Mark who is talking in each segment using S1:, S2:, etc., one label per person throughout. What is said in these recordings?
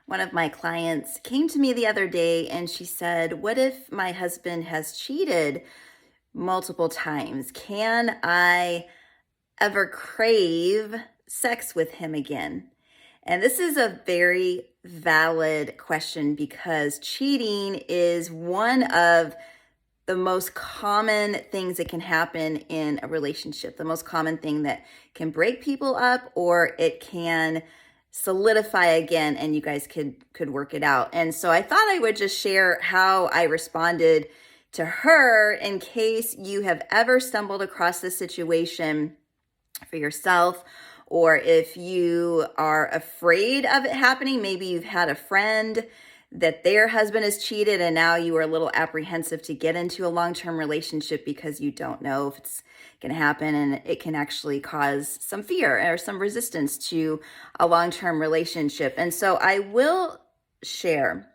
S1: One of my clients came to me the other day and she said, "What if my husband has cheated multiple times? Can I ever crave sex with him again?" And this is a very valid question because cheating is one of the most common things that can happen in a relationship, the most common thing that can break people up, or it can solidify again and you guys could work it out. And so I thought I would just share how I responded to her in case you have ever stumbled across this situation for yourself, or if you are afraid of it happening. Maybe you've had a friend that their husband has cheated and now you are a little apprehensive to get into a long-term relationship because you don't know if it's going to happen, and it can actually cause some fear or some resistance to a long-term relationship. And so I will share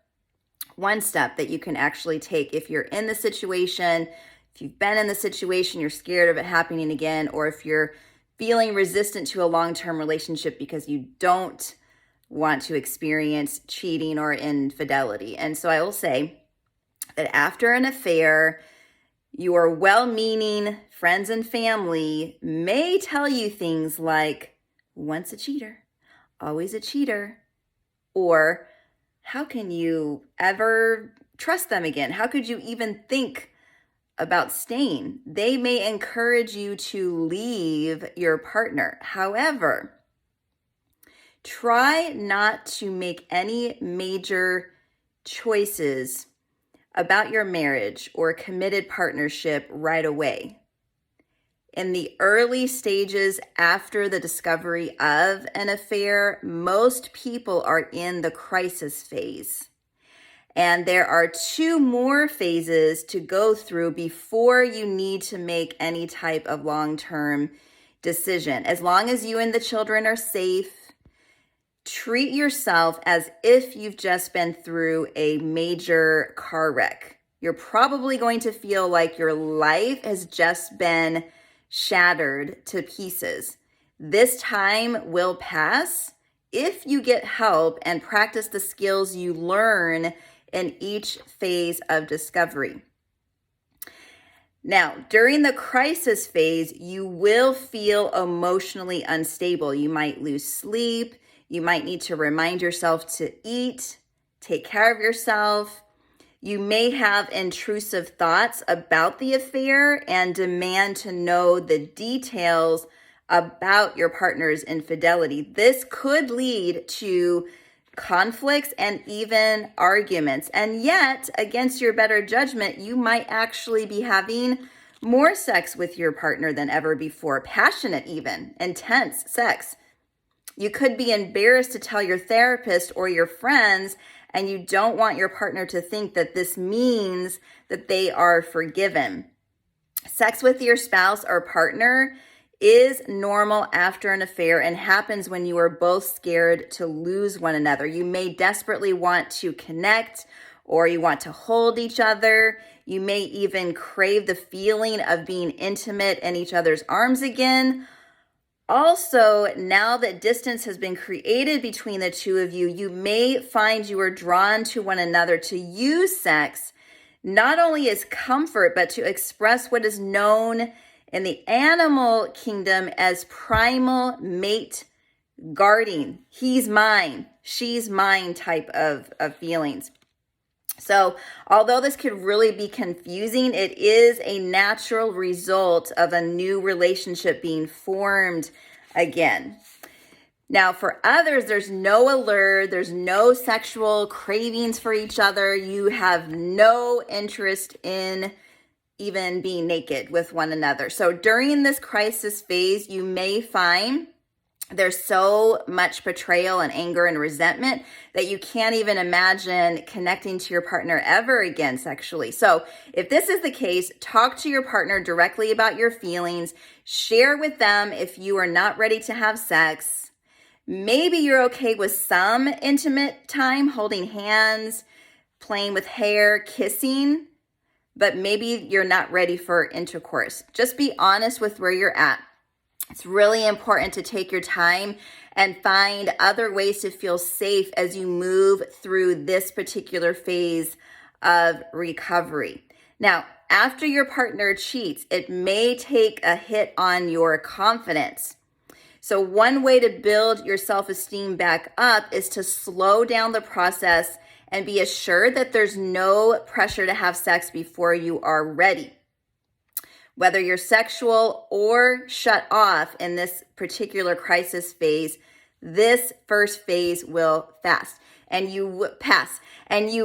S1: one step that you can actually take if you're in the situation, if you've been in the situation, you're scared of it happening again, or if you're feeling resistant to a long-term relationship because you don't want to experience cheating or infidelity. And so I will say that after an affair, your well-meaning friends and family may tell you things like, "Once a cheater, always a cheater," or "How can you ever trust them again? How could you even think about staying?" They may encourage you to leave your partner. However, try not to make any major choices about your marriage or committed partnership right away. In the early stages after the discovery of an affair, most people are in the crisis phase. And there are two more phases to go through before you need to make any type of long-term decision. As long as you and the children are safe, treat yourself as if you've just been through a major car wreck. You're probably going to feel like your life has just been shattered to pieces. This time will pass if you get help and practice the skills you learn in each phase of discovery. Now, during the crisis phase, you will feel emotionally unstable. You might lose sleep. You might need to remind yourself to eat, take care of yourself. You may have intrusive thoughts about the affair and demand to know the details about your partner's infidelity. This could lead to conflicts and even arguments. And yet, against your better judgment, you might actually be having more sex with your partner than ever before, passionate even, intense sex. You could be embarrassed to tell your therapist or your friends, and you don't want your partner to think that this means that they are forgiven. Sex with your spouse or partner is normal after an affair and happens when you are both scared to lose one another. You may desperately want to connect, or you want to hold each other. You may even crave the feeling of being intimate in each other's arms again. Also, now that distance has been created between the two of you, you may find you are drawn to one another to use sex not only as comfort, but to express what is known in the animal kingdom as primal mate guarding. He's mine, she's mine type of feelings. So although this could really be confusing, it is a natural result of a new relationship being formed again. Now, for others, there's no allure, there's no sexual cravings for each other. You have no interest in even being naked with one another. So during this crisis phase, you may find there's so much betrayal and anger and resentment that you can't even imagine connecting to your partner ever again sexually. So if this is the case, talk to your partner directly about your feelings. Share with them if you are not ready to have sex. Maybe you're okay with some intimate time, holding hands, playing with hair, kissing, but maybe you're not ready for intercourse. Just be honest with where you're at. It's really important to take your time and find other ways to feel safe as you move through this particular phase of recovery. Now, after your partner cheats, it may take a hit on your confidence. So one way to build your self-esteem back up is to slow down the process and be assured that there's no pressure to have sex before you are ready. Whether you're sexual or shut off in this particular crisis phase, this first phase will pass. And you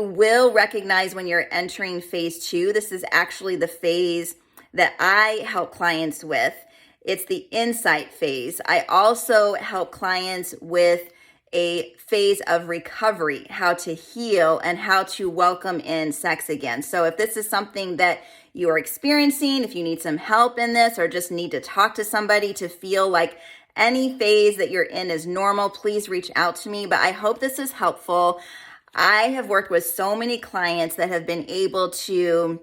S1: will recognize when you're entering phase 2. This is actually the phase that I help clients with. It's the insight phase. I also help clients with a phase of recovery, how to heal and how to welcome in sex again. So if this is something that you are experiencing, if you need some help in this or just need to talk to somebody to feel like any phase that you're in is normal, please reach out to me. But I hope this is helpful. I have worked with so many clients that have been able to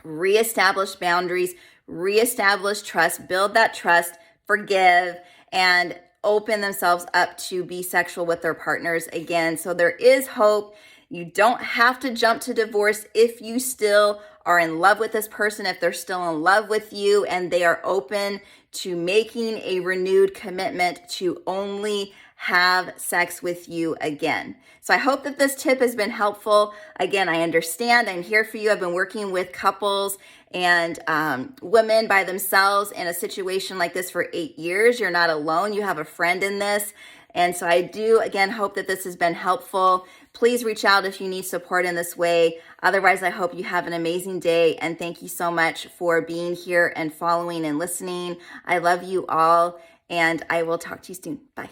S1: reestablish boundaries, reestablish trust, build that trust, forgive, and open themselves up to be sexual with their partners again. So there is hope. You don't have to jump to divorce if you still are in love with this person, if they're still in love with you and they are open to making a renewed commitment to only have sex with you again. So I hope that this tip has been helpful. Again, I understand. I'm here for you. I've been working with couples and women by themselves in a situation like this for 8 years. You're not alone. You have a friend in this. And so I do, again, hope that this has been helpful. Please reach out if you need support in this way. Otherwise, I hope you have an amazing day. And thank you so much for being here and following and listening. I love you all. And I will talk to you soon. Bye.